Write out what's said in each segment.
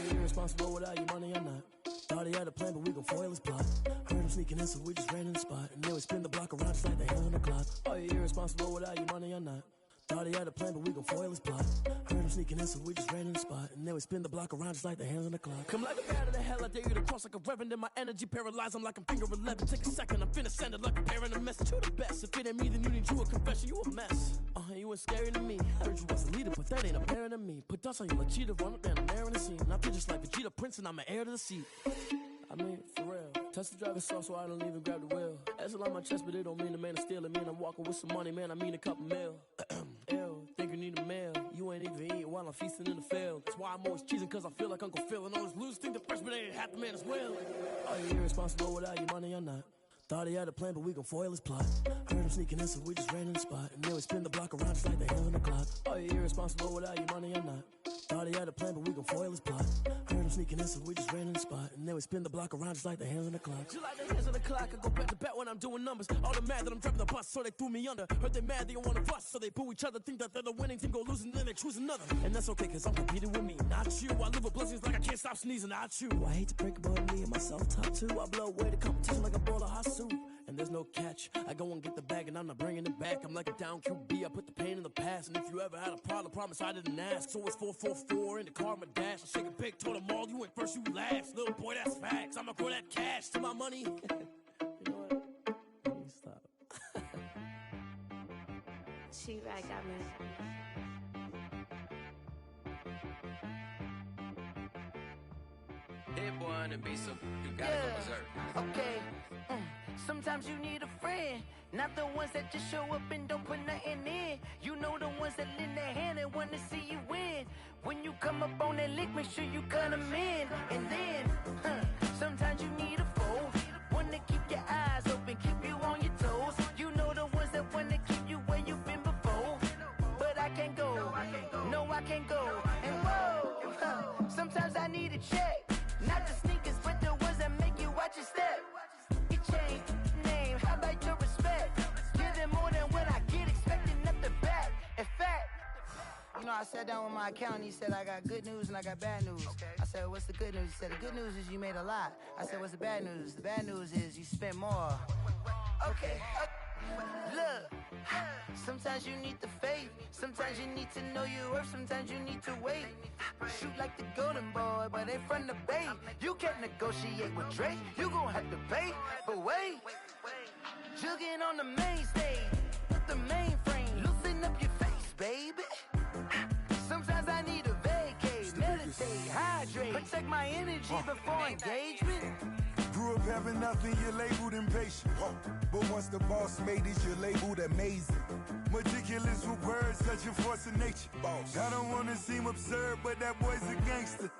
you irresponsible without your money or not? Thought he had a plan, but we gon' foil his plot. Heard him sneaking in, so we just ran in the spot. And then we spin the block around just like the hand on the clock. Are you irresponsible without your money or not? Thought he had a plan, but we gon' foil his plot. Heard him sneaking in, so we just ran in the spot. And then we spin the block around just like the hands on the clock. Come like a bat of the hell, I dare you to cross like a reverend. And my energy paralyzed, I'm like I'm finger 11. Take a second, I'm finna send it like a parent a message to the best. If it ain't me, then you need you a confession, you a mess. You ain't scary to me. Heard you was a leader, but that ain't apparent to me. Put dust on you like cheetah, run up down the air in the scene. I feel just like Vegeta Prince, and I'm an heir to the seat. I mean, for real. Touch the driver's soft, so I don't even grab the wheel. That's a lot on my chest, but it don't mean the man is stealing. Mean I'm walking with some money, man, I mean a couple mil. Ew, think you need a meal. You ain't even eating while I'm feasting in the field. That's why I'm always cheesing, cause I feel like Uncle Phil. And always lose, think the freshman ain't half the man as well. Are you irresponsible without your money or not? Thought he had a plan, but we gon' foil his plot. Heard him sneaking in, so we just ran in the spot. And then we spin the block around just like the hands on the clock. Are you irresponsible without your money or not? Thought he had a plan, but we gon' foil his plot. Heard him sneaking in, so we just ran in the spot. And then we spin the block around just like the hands on the clock. Just like the hands on the clock, I go back to back when I'm doing numbers. All the mad that I'm driving the bus, so they threw me under. Heard they mad, they don't wanna bust, so they boo each other. Think that they're the winning team, go losing, then they choose another. And that's okay, cause I'm competing with me, not you. I live with blessings like I can't stop sneezing, not you. I hate to break about me and myself top two. I blow away the competition like a bowl of hot soup. And there's no catch. I go and get the bag and I'm not bringing it back. I'm like a down QB, I put the pain in the past. And if you ever had a problem, promise I didn't ask. So it's 444 in the car, my dash. I shake a big, told them all, you went first, you last. Little boy, that's facts. I'ma grow that cash to my money. You know what? Let me stop. She right, got me. Hit boy on the beat, so you gotta go berserk. Okay. Sometimes you need a friend, not the ones that just show up and don't put nothing in. You know the ones that lend their hand and want to see you win. When you come up on that lick, make sure you cut them in. And then, sometimes you need a foe, one to keep your eyes open, keep you on your toes. You know the ones that want to keep you where you've been before. But I can't go, no I can't go. And whoa, sometimes I need a check, not the sneakers, but the ones that make you watch your step. You change name, how about your respect? Give them more than what I get, expecting nothing back. In fact, you know, I sat down with my accountant, he said I got good news and I got bad news. Okay. I said, what's the good news? He said, the good news is you made a lot. I said, what's the bad news? The bad news is you spent more. Okay. Look, sometimes you need the faith, sometimes you need to know your worth, sometimes you need to wait. Shoot like the golden boy, but they from the bay. You can't negotiate with Drake, you gon' have to pay. But wait, jugging on the main stage, with the mainframe, loosen up your face, baby. Sometimes I need a vacate, meditate, hydrate, protect my energy before engagement. Grew up having nothing, you're labeled impatient. But once the boss made it, you're labeled amazing. Meticulous with words, such a force of nature. I don't wanna seem absurd, but that boy's a gangster.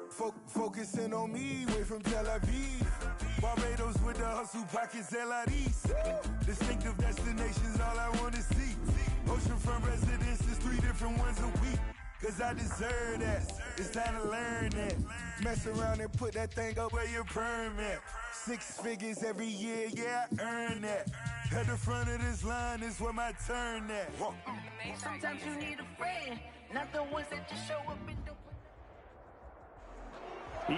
Focusing on me, way from Tel Aviv. Barbados with the hustle pockets, LIDs. Distinctive destinations, all I wanna see. Oceanfront residences, 3 different ones a week. Cause I deserve that, it's time to learn that. Mess around and put that thing up where your perm at. 6 figures every year, yeah, I earn that. At the front of this line is where my turn at. Sometimes you need a friend, not the ones that just show up and don't.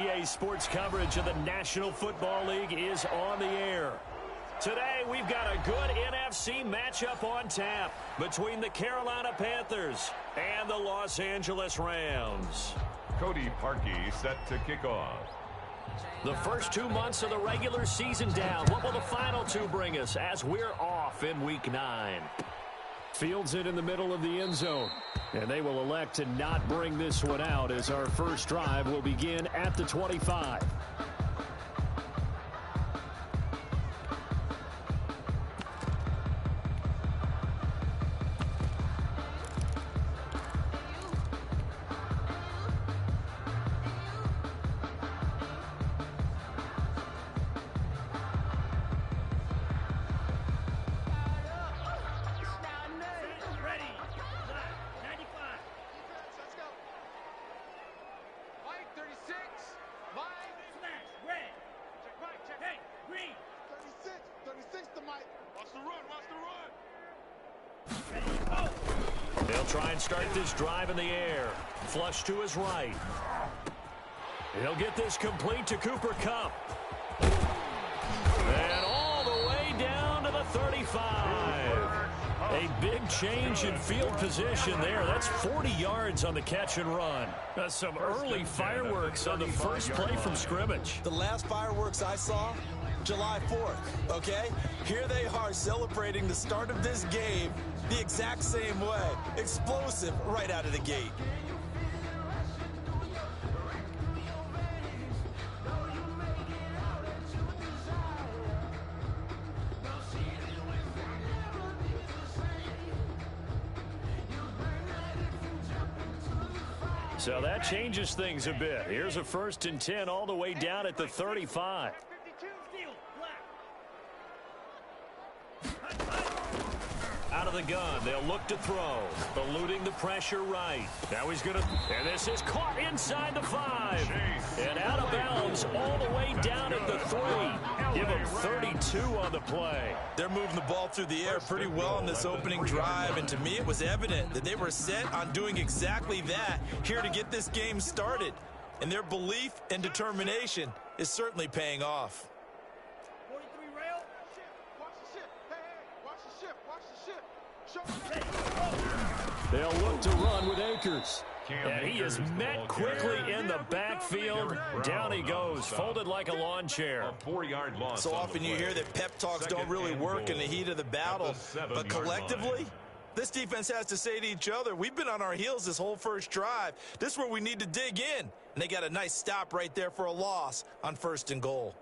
EA Sports coverage of the National Football League is on the air. Today, we've got a good NFC matchup on tap between the Carolina Panthers and the Los Angeles Rams. Cody Parkey set to kick off. The first 2 months of the regular season down. What will the final 2 bring us as we're off in Week 9? Fields it in the middle of the end zone. And they will elect to not bring this one out as our first drive will begin at the 25. They'll try and start this drive in the air. Flush to his right. He'll get this complete to Cooper Kupp. And all the way down to the 35. A big change in field position there. That's 40 yards on the catch and run. That's some early fireworks on the first play from scrimmage. The last fireworks I saw, July 4th, okay? Here they are celebrating the start of this game the exact same way. Explosive right out of the gate. So that changes things a bit. Here's a 1st and 10 all the way down at the 35. Out of the gun, they'll look to throw. Eluding the pressure right. Now he's going to, and this is caught inside the 5. And out of bounds all the way down at the 3. Give him 32 on the play. They're moving the ball through the air pretty well in this opening drive, and to me it was evident that they were set on doing exactly that here to get this game started. And their belief and determination is certainly paying off. They'll look to run with Akers. And he is met quickly in the backfield. Down he goes, folded like a lawn chair. A 4-yard loss. So often you hear that pep talks don't really work in the heat of the battle, but collectively, this defense has to say to each other, we've been on our heels this whole first drive. This is where we need to dig in. And they got a nice stop right there for a loss on 1st and goal.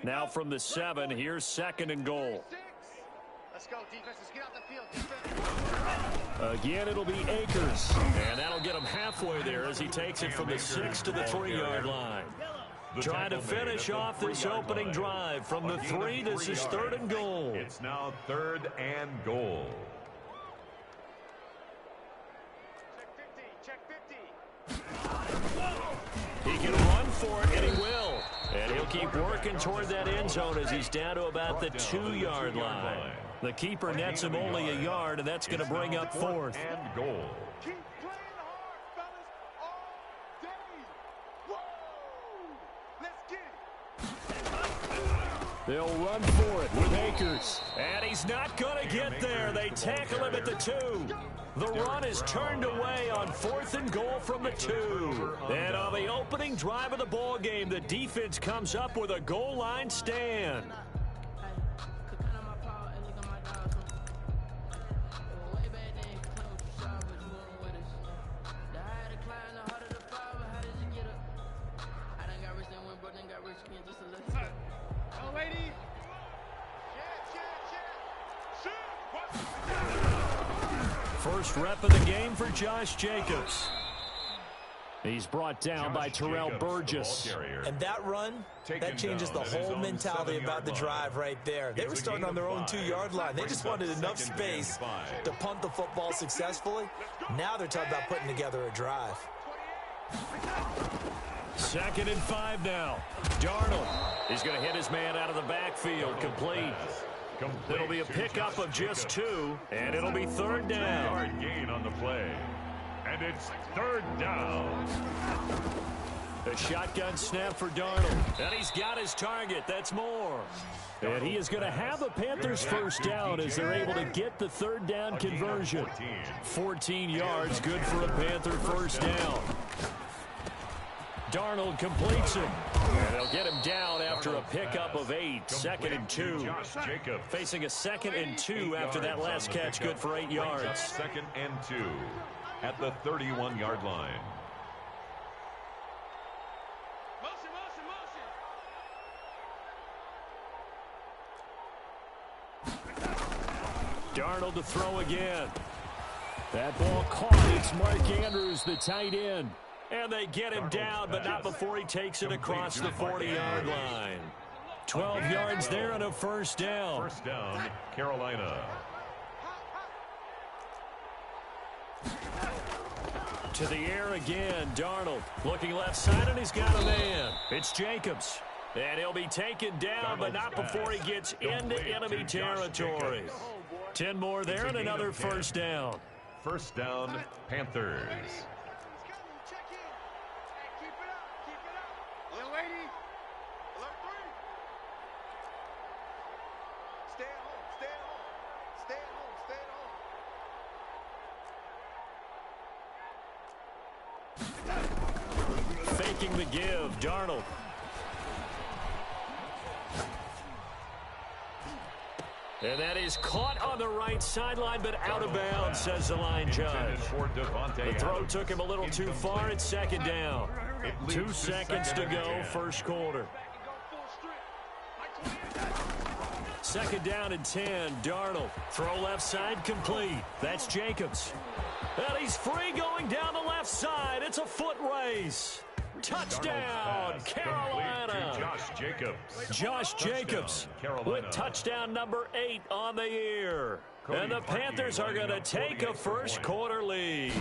Now from the 7, here's 2nd and goal. Let's go, defense. Let's get out the field. Defense. Again, it'll be Akers. And that'll get him halfway there as he takes it from the 6 to the 3-yard line. Trying to finish off this opening drive from the 3. This is 3rd and goal. It's now 3rd and goal. Check 50. He can run for it, and he will. And he'll keep working toward that end zone as he's down to about the 2-yard line. The keeper nets him only a yard, and that's going to bring up 4th. And goal. Keep playing hard, fellas, all day. Woo! Let's get it. They'll run for it with Akers. And he's not going to get there. They tackle him at the 2. The run is turned away on 4th and goal from the 2. And on the opening drive of the ball game, the defense comes up with a goal line stand. First rep of the game for Josh Jacobs. He's brought down by Terrell Burgess. And that run, that changes the whole mentality about the drive right there. They were starting on their own 2-yard line. They just wanted enough space to punt the football successfully. Now they're talking about putting together a drive. 2nd and 5 now. Darnold. He's going to hit his man out of the backfield. Complete. It'll be a pickup of just 2, and it'll be 3rd down. 2-yard gain on the play. And it's 3rd down. A shotgun snap for Darnold. And he's got his target. That's more. And he is going to have a Panthers 1st down as they're able to get the 3rd down conversion. 14 yards, good for a Panther 1st down. Darnold completes it. And they'll get him down after a pickup of 8. 2nd and 2. Facing a 2nd and 2 after that last catch, good for 8 yards. 2nd and 2 at the 31-yard line. Darnold to throw again. That ball caught. It's Mark Andrews, the tight end. And they get him down, but not before he takes it across the 40-yard line. 12 yards there and a 1st down. 1st down, Carolina. To the air again, Darnold. Looking left side, and he's got a man. It's Jacobs. And he'll be taken down, but not before he gets into enemy territory. 10 more there and another 1st down. 1st down, Panthers. Still waiting. Alert 3. Stay at home. Stay at home. Stay at home. Stay at home. Faking the give, Darnold. And that is caught on the right sideline, but out of bounds, says the line judge. The throw took him a little too far. It's second down. 2 seconds to go, first quarter. Second down and 10, Darnold. Throw left side, complete. That's Jacobs. And he's free going down the left side. It's a foot race. Touchdown, Carolina. Josh Jacobs with touchdown number 8 on the year. And the Panthers are going to take a first quarter lead.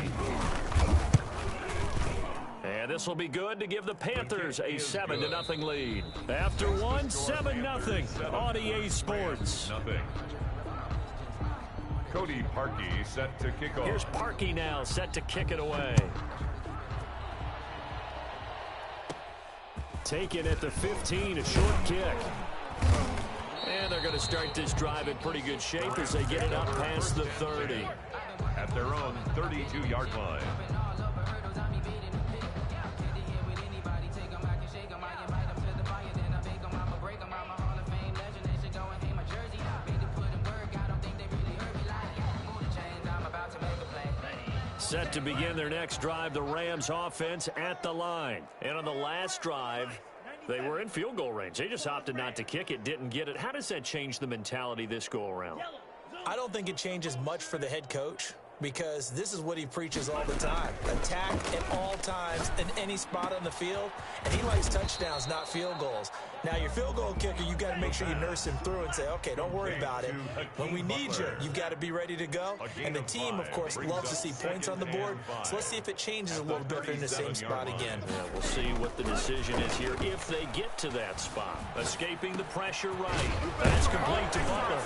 And this will be good to give the Panthers a 7-0 lead. After one, 7-0 on EA Sports. Cody Parkey set to kick off. Here's Parkey now set to kick it away. Taken at the 15, a short kick. And they're going to start this drive in pretty good shape as they get it up past the 30. At their own 32-yard line. Set to begin their next drive, the Rams offense at the line. And on the last drive, they were in field goal range. They just opted not to kick it, didn't get it. How does that change the mentality this go-around? I don't think it changes much for the head coach, because this is what he preaches all the time. Attack at all times in any spot on the field, and he likes touchdowns, not field goals. Now, your field goal kicker, you've got to make sure you nurse him through and say, okay, don't worry about it. When we need you, you've got to be ready to go. And the team, of course, loves to see points on the board. So let's see if it changes a little bit in the same spot again. Yeah, we'll see what the decision is here if they get to that spot. Escaping the pressure right. That's complete to Butler.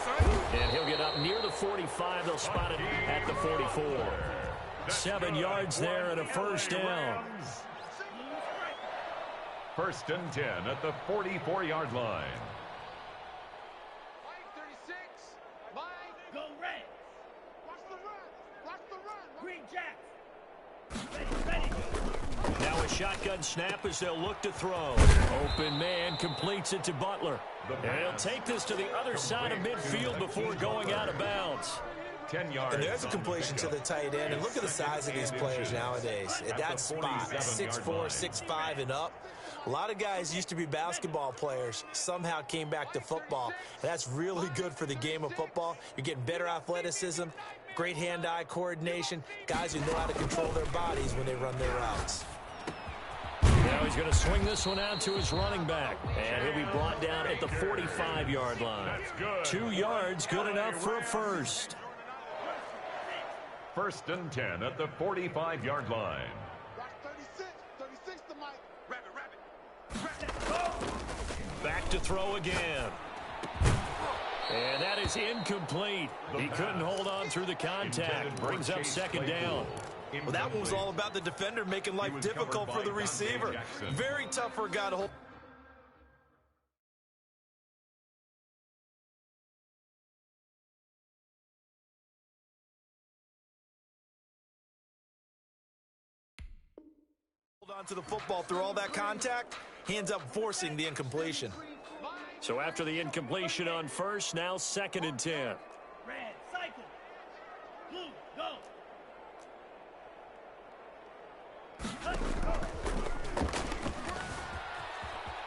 And he'll get up near the 45. They'll spot it at the 44. 7 yards there and a first down. First and 10 at the 44-yard line. Mike 36. Mike. Go Reds. Watch the run. Watch the run. Green Jacks. Ready. Now a shotgun snap as they'll look to throw. Open man completes it to Butler. And he'll take this to the other side of midfield before going out of bounds. 10 yards. And there's a completion to the tight end. And look at the size of these players nowadays. At that spot, 6'4", 6'5", and up. A lot of guys used to be basketball players, somehow came back to football. And that's really good for the game of football. You're getting better athleticism, great hand-eye coordination, guys who know how to control their bodies when they run their routes. Now he's going to swing this one out to his running back. And he'll be brought down at the 45-yard line. 2 yards, good enough for a first. First and 10 at the 45-yard line. Watch 36. 36 to Mike. Rabbit. Back to throw again. And that is incomplete. He couldn't hold on through the contact. Brings up second down. Well, that one was all about the defender making life difficult for the receiver. Very tough for a guy to hold. Hold on to the football through all that contact. He ends up forcing the incompletion. So after the incompletion on first, now second and 10. Red, cycle. Blue, go.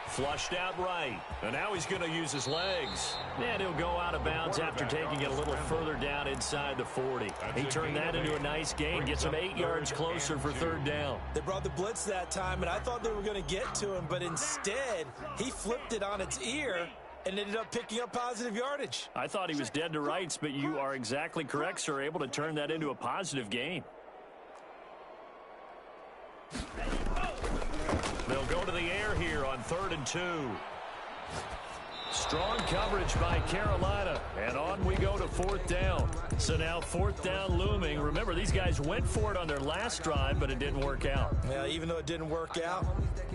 Flushed out right. And now he's going to use his legs. And he'll go out of bounds after taking it a little further down inside the 40. He turned that into a nice gain. Gets him 8 yards closer for third down. They brought the blitz that time, and I thought they were going to get to him, but instead, he flipped it on its ear and ended up picking up positive yardage. I thought he was dead to rights, but you are exactly correct, sir. Able to turn that into a positive gain. They'll go to the air here on 3rd and 2. Strong coverage by Carolina, and on we go to fourth down. So now fourth down looming. Remember, these guys went for it on their last drive, but it didn't work out. Yeah, even though it didn't work out,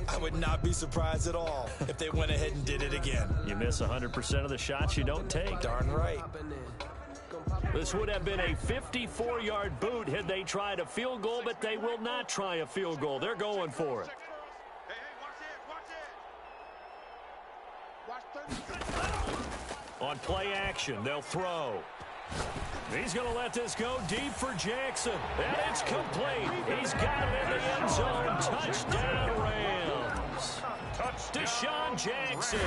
I would not be surprised at all if they went ahead and did it again. You miss 100% of the shots you don't take. Darn right. This would have been a 54-yard boot had they tried a field goal, but they will not try a field goal. They're going for it. On play action, they'll throw. He's going to let this go deep for Jackson. And it's complete. He's got it in the end zone. Touchdown, Rams. Deshaun Jackson,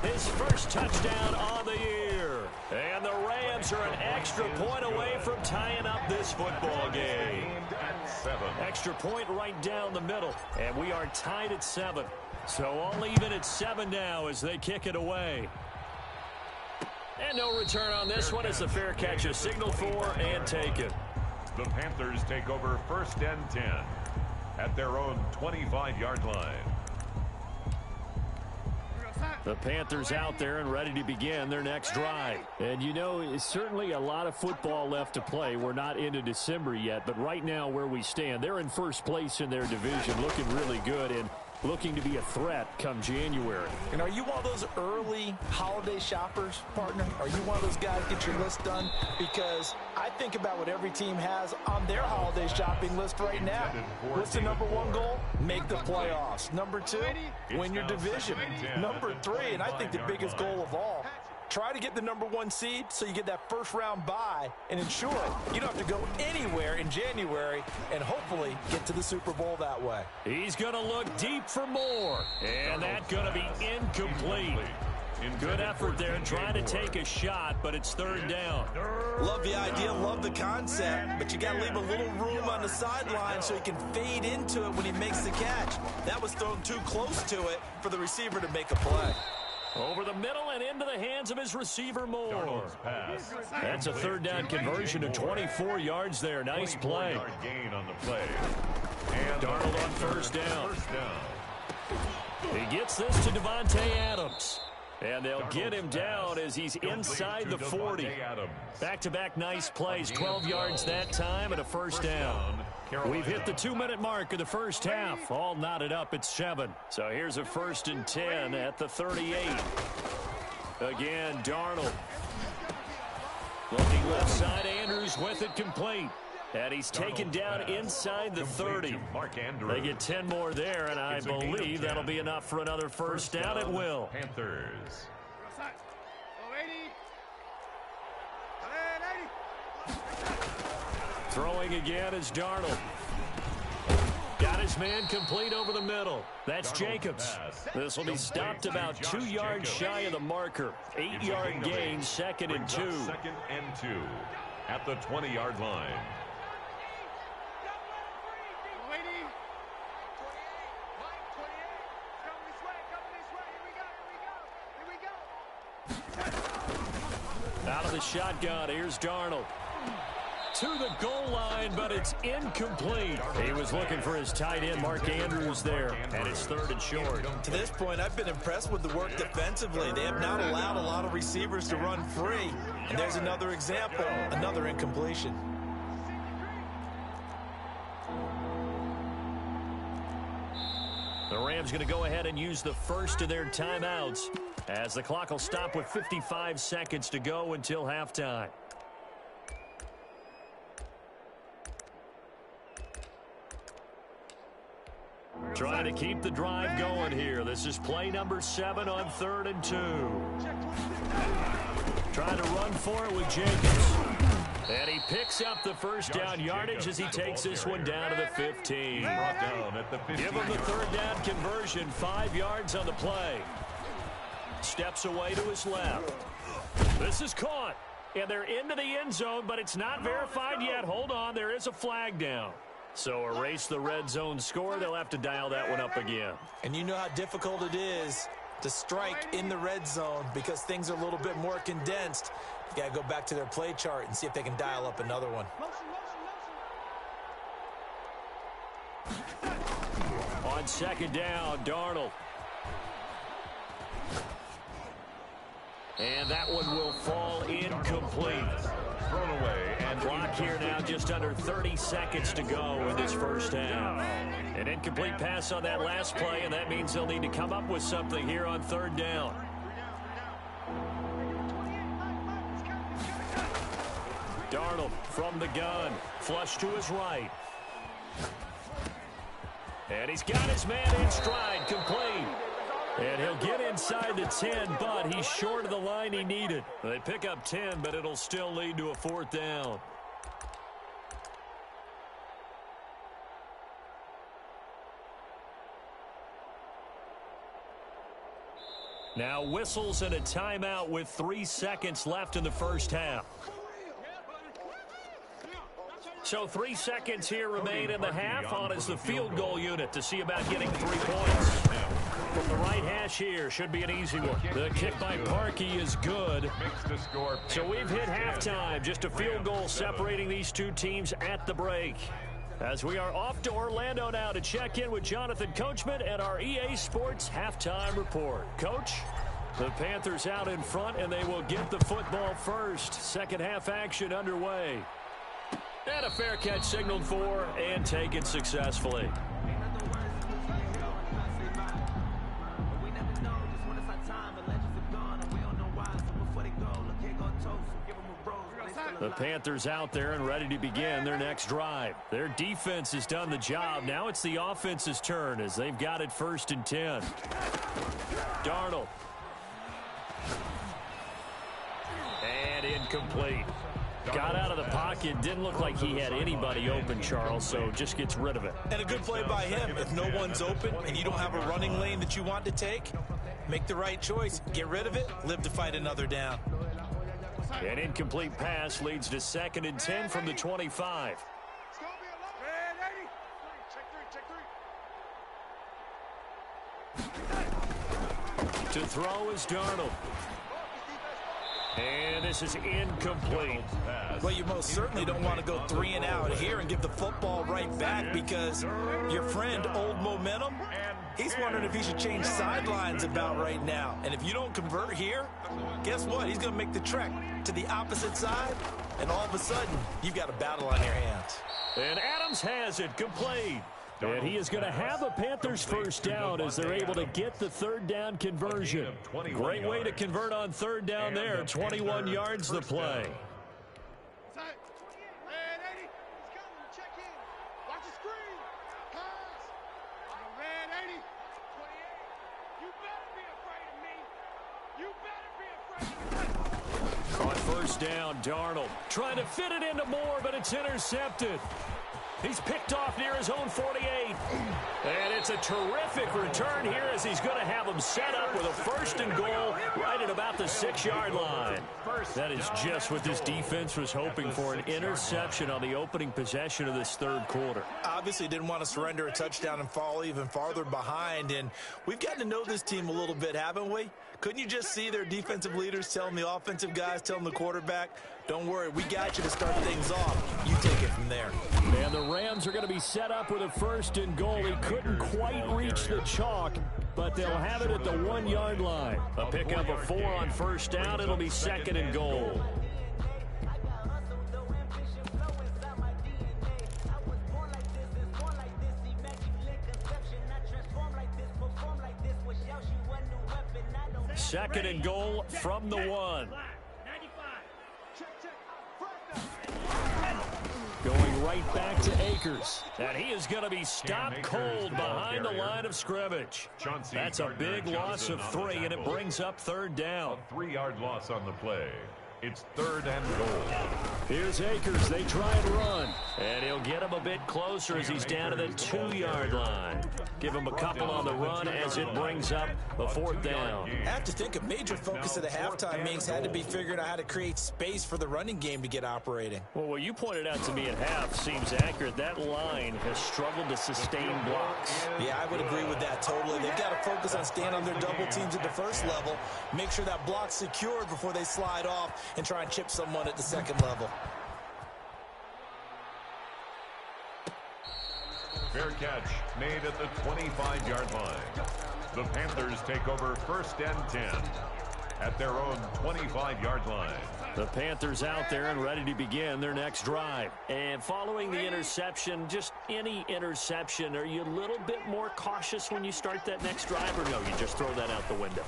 his first touchdown on the year. And the Rams are an extra point away from tying up this football game. Extra point right down the middle. And we are tied at 7. So all even at 7 now as they kick it away. And no return on this one as the fair catch is signaled for and taken. The Panthers take over 1st and 10 at their own 25-yard line. The Panthers out there and ready to begin their next drive. And you know, it's certainly a lot of football left to play. We're not into December yet, but right now where we stand, they're in first place in their division, looking really good and looking to be a threat come January. And are you one of those early holiday shoppers, partner? Are you one of those guys get your list done? Because I think about what every team has on their holiday shopping list right now. What's the number 1 goal? Make the playoffs. Number 2, win your division. Number 3, and I think the biggest goal of all, try to get the number 1 seed so you get that first round bye and ensure you don't have to go anywhere in January and hopefully get to the Super Bowl that way. He's going to look deep for more. And that's going to be incomplete. Good effort there trying to take a shot, but it's 3rd down. Love the idea, love the concept, but you got to leave a little room on the sideline so he can fade into it when he makes the catch. That was thrown too close to it for the receiver to make a play. Over the middle and into the hands of his receiver, Moore. That's a 3rd down conversion to 24 yards there. Nice play. Gain on the play. And Darnold on 1st down. He gets this to Devontae Adams. And they'll get him down as he's inside the 40. Back-to-back nice plays. 12 yards that time and a 1st down. We've hit the 2-minute mark of the first half. All knotted up at 7. So here's a 1st and 10 at the 38. Again, Darnold. Looking left side, Andrews with it complete. And he's taken down inside the 30. They get 10 more there, and I believe that'll be enough for another 1st down. It will. Panthers. Throwing again is Darnold. Got his man complete over the middle. That's Jacobs. This will be stopped about 2 yards shy of the marker. 8-yard gain, 2nd and 2. 2nd and 2 at the 20-yard line. Out of the shotgun, here's Darnold. To the goal line, but it's incomplete. He was looking for his tight end, Mark Andrews, there, and it's 3rd and short. To this point, I've been impressed with the work defensively. They have not allowed a lot of receivers to run free. And there's another example, another incompletion. The Rams going to go ahead and use the first of their timeouts as the clock will stop with 55 seconds to go until halftime. Trying to keep the drive going here. This is play number 7 on 3rd and 2. Trying to run for it with Jacobs. And he picks up the 1st down yardage as he takes this one down to the 15. Give him the 3rd down conversion. 5 yards on the play. Steps away to his left. This is caught. And they're into the end zone, but it's not verified yet. Hold on, there is a flag down. So erase the red zone score. They'll have to dial that one up again. And you know how difficult it is to strike in the red zone because things are a little bit more condensed. You got to go back to their play chart and see if they can dial up another one. On 2nd down, Darnold. And that one will fall incomplete. Thrown away. And clock here now just under 30 seconds to go in this first half. An incomplete pass on that last play, and that means they'll need to come up with something here on third down. Darnold from the gun. Flush to his right. And he's got his man in stride, complete. And he'll get inside the 10, but he's short of the line he needed. They pick up 10, but it'll still lead to a fourth down. Now whistles and a timeout with 3 seconds left in the first half. So 3 seconds here remain in the half. On is the field goal unit to see about getting 3 points. From the right hash here, should be an easy one. The kick by Parkey is good. So we've hit halftime. Just a field goal separating these two teams at the break. As we are off to Orlando now to check in with Jonathan Coachman and our EA Sports halftime report. Coach, the Panthers out in front, and they will get the football first. Second half action underway. And a fair catch signaled for and taken successfully. The Panthers out there and ready to begin their next drive. Their defense has done the job. Now it's the offense's turn as they've got it 1st and 10. Darnold. And incomplete. Got out of the pocket. Didn't look like he had anybody open, Charles, so just gets rid of it. And a good play by him. If no one's open and you don't have a running lane that you want to take, make the right choice. Get rid of it. Live to fight another down. An incomplete pass leads to 2nd and 10 from the 25. To throw is Darnold. And this is incomplete. Well, you most certainly don't want to go 3 and out here and give the football right back because your friend, Old Momentum, he's wondering if he should change sidelines about right now. And if you don't convert here, guess what? He's going to make the trek to the opposite side, and all of a sudden, you've got a battle on your hands. And Adams has it complete. And he is going to have a Panthers first down as they're able to get the third down conversion. Great way to convert on third down there. 21 yards the play. On first down, Darnold trying to fit it into Moore, but it's intercepted. He's picked off near his own 48. And it's a terrific return here as he's going to have him set up with a 1st and goal right at about the 6-yard line. That is just what this defense was hoping for, an interception on the opening possession of this third quarter. Obviously didn't want to surrender a touchdown and fall even farther behind. And we've gotten to know this team a little bit, haven't we? Couldn't you just see their defensive leaders telling the offensive guys, telling the quarterback, don't worry, we got you to start things off. You take it from there. And the Rams are going to be set up with a 1st and goal. He couldn't quite reach the chalk, but they'll have it at the 1-yard line. A pickup of 4 on first down. It'll be 2nd and goal. Second and goal from the 1. Going right back to Akers. And he is going to be stopped cold behind the line of scrimmage. That's a big loss of 3, and it brings up third down. A 3-yard loss on the play. It's 3rd and goal. Here's Akers. They try and run. And he'll get him a bit closer as he's down to the 2-yard line. Give him a couple on the run as it brings up a 4th down. I have to think a major focus of the halftime meetings had to be figuring out how to create space for the running game to get operating. Well, what you pointed out to me at half seems accurate. That line has struggled to sustain blocks. Yeah, I would agree with that totally. They've got to focus on staying on their double teams at the first level, make sure that block's secured before they slide off and try and chip someone at the second level. Fair catch made at the 25-yard line. The Panthers take over 1st and 10 at their own 25-yard line. The Panthers out there and ready to begin their next drive. And following the interception, just any interception, are you a little bit more cautious when you start that next drive, or no, you just throw that out the window?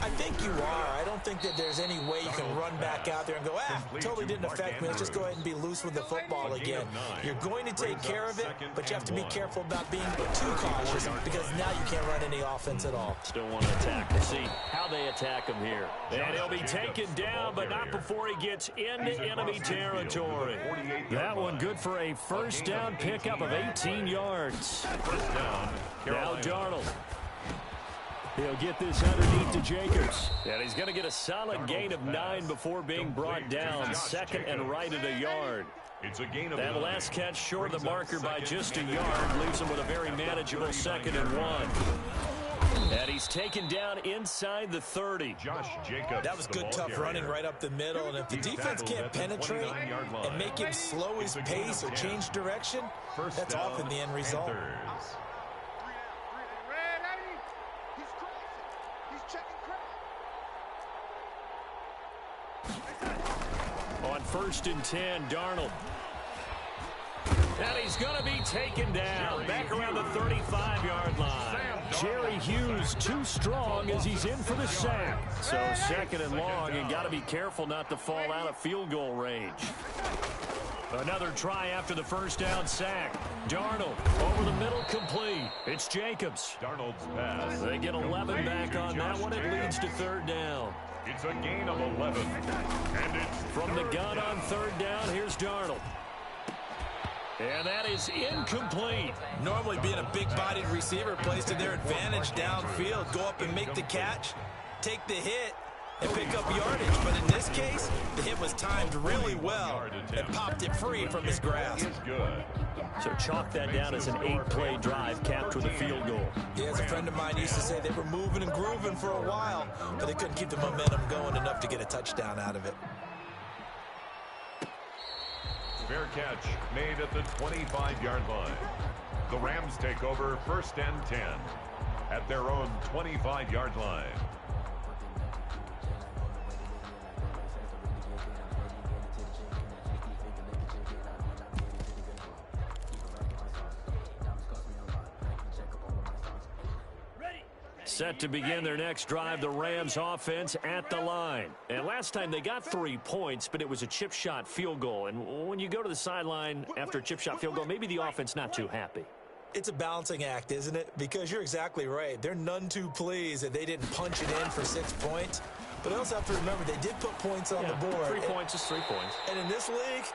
I think you are. I don't think that there's any way you can run back out there and go, totally didn't affect me. Let's just go ahead and be loose with the football again. You're going to take care of it, but you have to be careful about being too cautious because now you can't run any offense at all. Still want to attack. We'll see how they attack him here. And he'll be taken down, but not before he gets into enemy territory. That one good for a first down pickup of 18 yards. First down, now Darnold. He'll get this underneath to Jacobs. And he's going to get a solid gain of 9 before being brought down. Second and right at a yard. It's a gain of that last catch short of the marker by just a yard leaves him with a very manageable 2nd and 1. And he's taken down inside the 30. Josh Jacobs. That was good, tough running right up the middle. And if the defense can't penetrate and make him slow his pace or change direction, that's often the end result. On 1st and 10, Darnold. And he's going to be taken down back around the 35-yard line. Jerry Hughes too strong as he's in for the sack. So 2nd and long, and got to be careful not to fall out of field goal range. Another try after the first down sack. Darnold over the middle, complete. It's Jacobs. Darnold's pass. They get 11 back on that one. It leads to 3rd down. It's a gain of 11. And it's from the gun on 3rd down, here's Darnold. And that is incomplete. Normally being a big-bodied receiver plays to their advantage downfield. Go up and make the catch, take the hit, and pick up yardage. But in this case, the hit was timed really well and popped it free from his grasp. Good. So chalk that down as an 8-play drive capped with a field goal. Yeah, as a friend of mine used to say, they were moving and grooving for a while, but they couldn't keep the momentum going enough to get a touchdown out of it. Fair catch made at the 25-yard line. The Rams take over 1st and 10 at their own 25-yard line. Set to begin their next drive, the Rams offense at the line. And last time they got 3 points, but it was a chip shot field goal. And when you go to the sideline after a chip shot field goal, maybe the offense not too happy. It's a balancing act, isn't it? Because you're exactly right. They're none too pleased that they didn't punch it in for 6 points. But I also have to remember they did put points on the board. 3 points is 3 points. And in this league,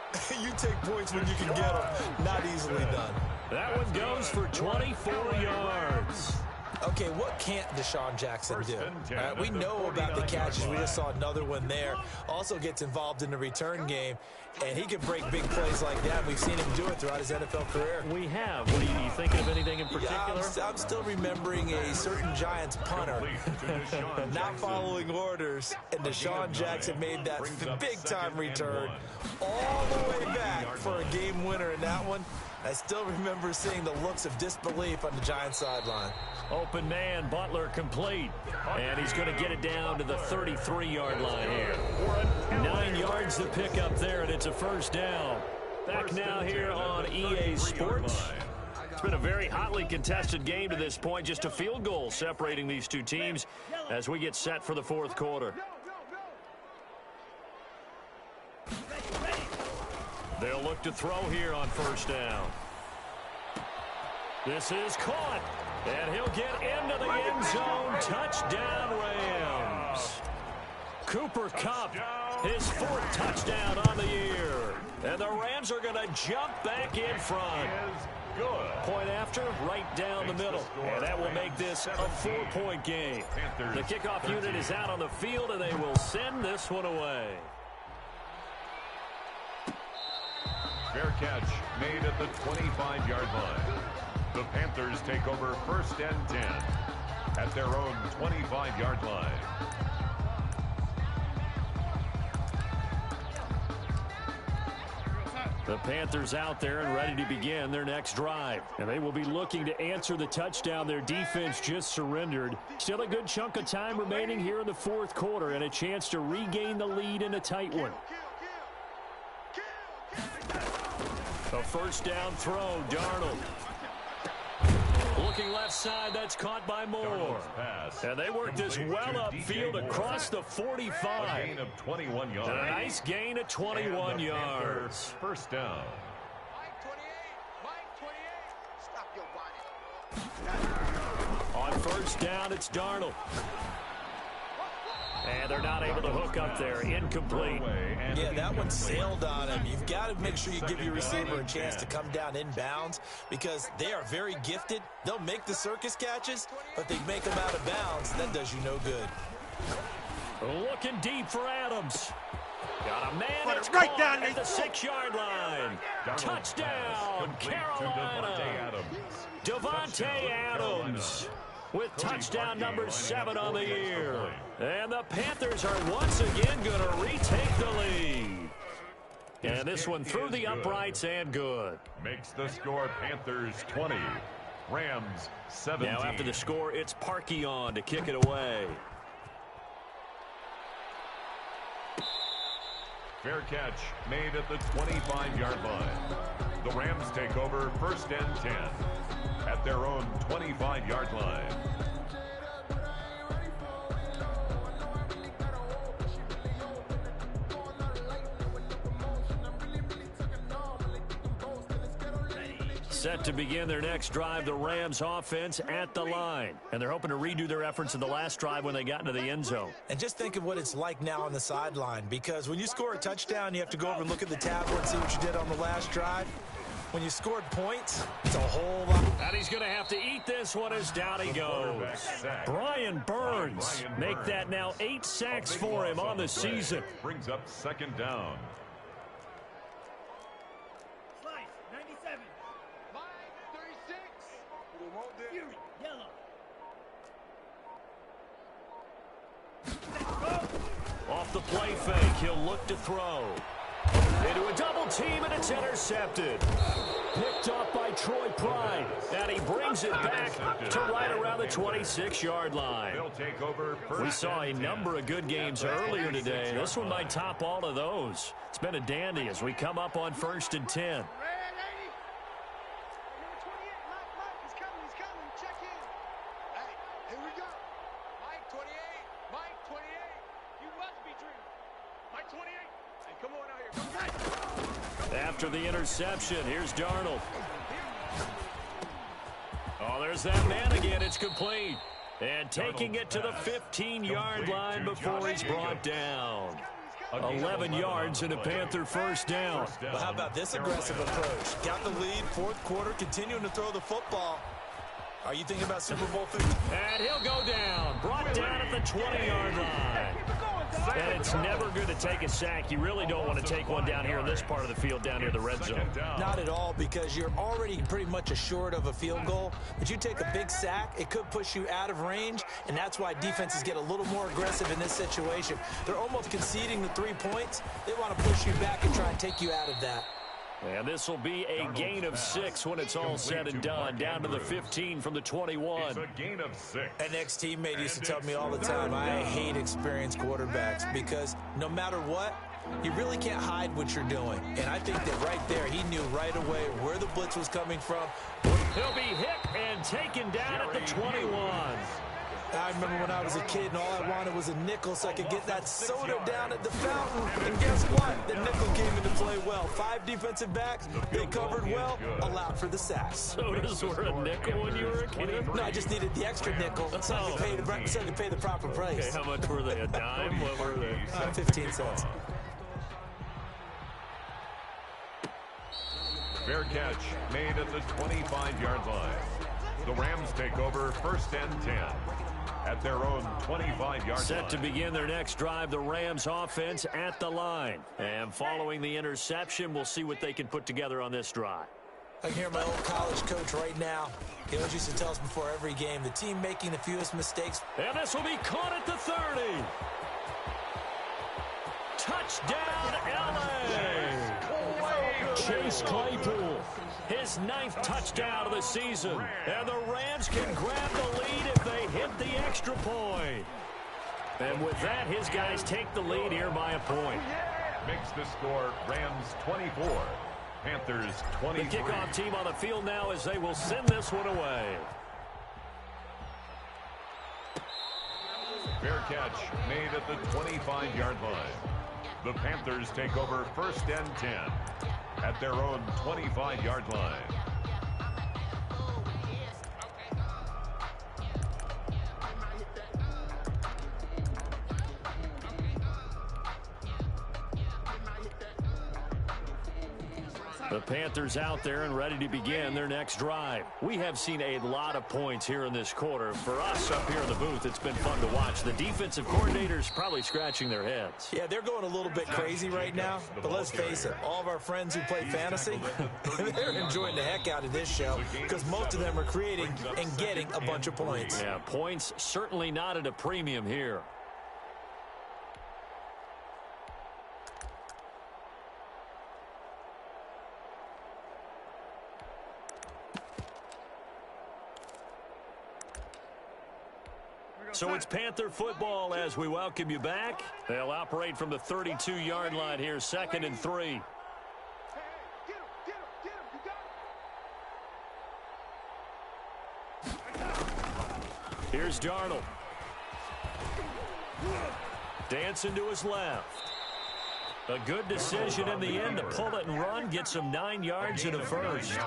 you take points when you can get them. Not easily done. That one goes for 24 yards. Okay, what can't Deshaun Jackson do? We know about the catches. We just saw another one there. Also gets involved in the return game, and he can break big plays like that. We've seen him do it throughout his NFL career. We have. What are you thinking of anything in particular? Yeah, I'm still remembering a certain Giants punter not following orders, and Deshaun Jackson made that big-time return all the way back for a game winner in that one. I still remember seeing the looks of disbelief on the Giants sideline. Open man, Butler complete. And he's going to get it down to the 33-yard line here. 9 yards to pick up there, and it's a first down. Back now here on EA Sports. It's been a very hotly contested game to this point. Just a field goal separating these two teams as we get set for the 4th quarter. They'll look to throw here on first down. This is caught. And he'll get into the end zone. Touchdown, Rams. Cooper Kupp, his 4th touchdown on the year. And the Rams are going to jump back in front. Point after, right down the middle. And that will make this a 4-point game. The kickoff unit is out on the field, and they will send this one away. Fair catch made at the 25-yard line. The Panthers take over 1st and 10 at their own 25-yard line. The Panthers out there and ready to begin their next drive. And they will be looking to answer the touchdown their defense just surrendered. Still a good chunk of time remaining here in the fourth quarter and a chance to regain the lead in a tight one. A first down throw, Darnold. Looking left side, that's caught by Moore. And they worked this well upfield across the 45. A gain of 21 yards. And a nice gain of 21 yards. First down. On first down, it's Darnold. And they're not able to hook up there. Incomplete. Yeah, that one sailed on him. You've got to make sure you give your receiver a chance to come down inbounds because they are very gifted. They'll make the circus catches, but they make them out of bounds. That does you no good. Looking deep for Adams. Got a man that's right down at the 6-yard line. Touchdown, Carolina. Devontae Adams with touchdown number 7 on the year. And the Panthers are once again going to retake the lead. And this one through the uprights and good. Makes the score Panthers 20, Rams 17. Now after the score, it's Parkey on to kick it away. Fair catch made at the 25-yard line. The Rams take over first and 10 at their own 25-yard line. Set to begin their next drive, the Rams offense at the line. And they're hoping to redo their efforts in the last drive when they got into the end zone. And just think of what it's like now on the sideline, because when you score a touchdown, you have to go over and look at the tablet and see what you did on the last drive. When you scored points, it's a whole lot. And he's going to have to eat this one as down he goes. Brian Burns make that now 8 sacks for him on the season. Brings up second down. Slice, 97. Mike, 36. Fury, yellow. Off the play fake, he'll look to throw. Into a double team, and it's intercepted. Picked off by Troy Pride. And he brings it back to right around the 26-yard line. We saw a number of good games earlier today. This one might top all of those. It's been a dandy as we come up on first and 10. After the interception, here's Darnold. Oh, there's that man again. It's complete. And taking it to the 15-yard line before he's brought down. 11 yards and a Panther first down. Well, how about this aggressive approach? Got the lead, fourth quarter, continuing to throw the football. Are you thinking about Super Bowl 50? And he'll go down. Brought down at the 20-yard line. And it's never good to take a sack. You really don't want to take one down here in this part of the field, down near the red zone. Not at all, because you're already pretty much assured of a field goal. But you take a big sack, it could push you out of range, and that's why defenses get a little more aggressive in this situation. They're almost conceding the 3 points. They want to push you back and try and take you out of that. And this will be a gain of 6 when it's all said and done. Down to the 15 from the 21. It's a gain of 6. An ex-teammate used to tell me all the time, I hate experienced quarterbacks because no matter what, you really can't hide what you're doing. And I think that right there, he knew right away where the blitz was coming from. He'll be hit and taken down at the 21. I remember when I was a kid and all I wanted was a nickel so I could get that soda down at the fountain. And guess what? The nickel came into play well. 5 defensive backs, they covered well, allowed for the sacks. Sodas were a nickel when you were a kid? No, I just needed the extra nickel so I could pay the proper price. Okay, how much were they? A dime? What were they? 15 cents. Fair catch made at the 25-yard line. The Rams take over first and 10 at their own 25-yard line. Set to begin their next drive, the Rams offense at the line. And following the interception, we'll see what they can put together on this drive. I can hear my old college coach right now. He always used to tell us before every game, the team making the fewest mistakes. And this will be caught at the 30. Touchdown, L.A. Chase Claypool, his 9th touchdown of the season. And the Rams can grab the lead if they hit the extra point. And with that, his guys take the lead here by a point. Makes the score Rams 24, Panthers 23. The kickoff team on the field now as they will send this one away. Fair catch made at the 25-yard line. The Panthers take over 1st and 10 at their own 25-yard line. The Panthers out there and ready to begin their next drive. We have seen a lot of points here in this quarter. For us up here in the booth, it's been fun to watch. The defensive coordinators probably scratching their heads. Yeah, they're going a little bit crazy right now, but let's face it, all of our friends who play fantasy, they're enjoying the heck out of this show because most of them are creating and getting a bunch of points. Yeah, points certainly not at a premium here. So it's Panther football as we welcome you back. They'll operate from the 32-yard line here, 2nd and 3. Here's Darnold. Dancing to his left. A good decision in the end to pull it and run. Gets him 9 yards and a first.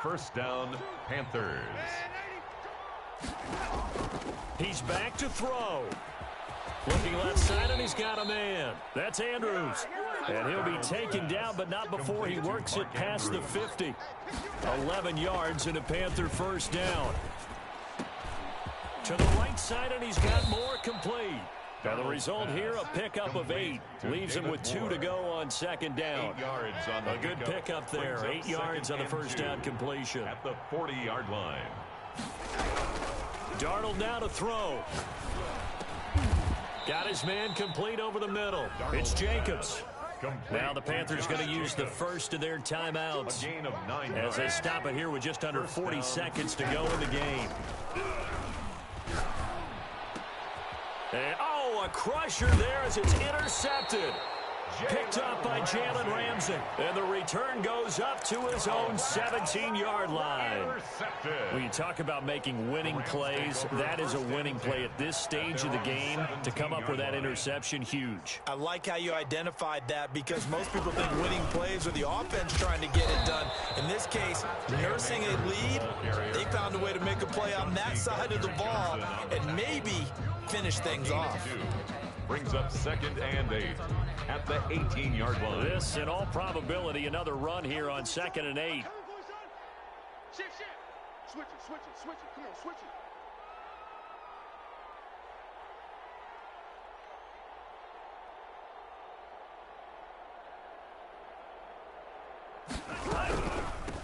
First down, Panthers. He's back to throw. Looking left side, and he's got a man. That's Andrews. And he'll be taken down, but not before he works it past the 50. 11 yards and a Panther first down. To the right side, and he's got more complete. Now the result here, a pickup of 8. Leaves him with 2 to go on 2nd down. A good pickup there. 8 yards on the first down completion. At the 40-yard line. Darnold now to throw. Got his man complete over the middle. It's Jacobs. Now the Panthers going to use the first of their timeouts as they stop it here with just under 40 seconds to go in the game. And, a crusher there as it's intercepted. Picked up by Jalen Ramsey. And the return goes up to his own 17-yard line. When you talk about making winning plays, that is a winning play at this stage of the game. To come up with that interception, huge. I like how you identified that because most people think winning plays are the offense trying to get it done. In this case, nursing a lead, they found a way to make a play on that side of the ball and maybe finish things off. Brings up 2nd and 8 at the 18-yard line. This, in all probability, another run here on 2nd and 8. Shift. Switch it. Come on, switch it.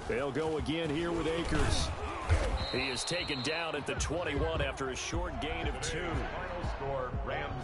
They'll go again here with Akers. He is taken down at the 21 after a short gain of 2. Final score, Rams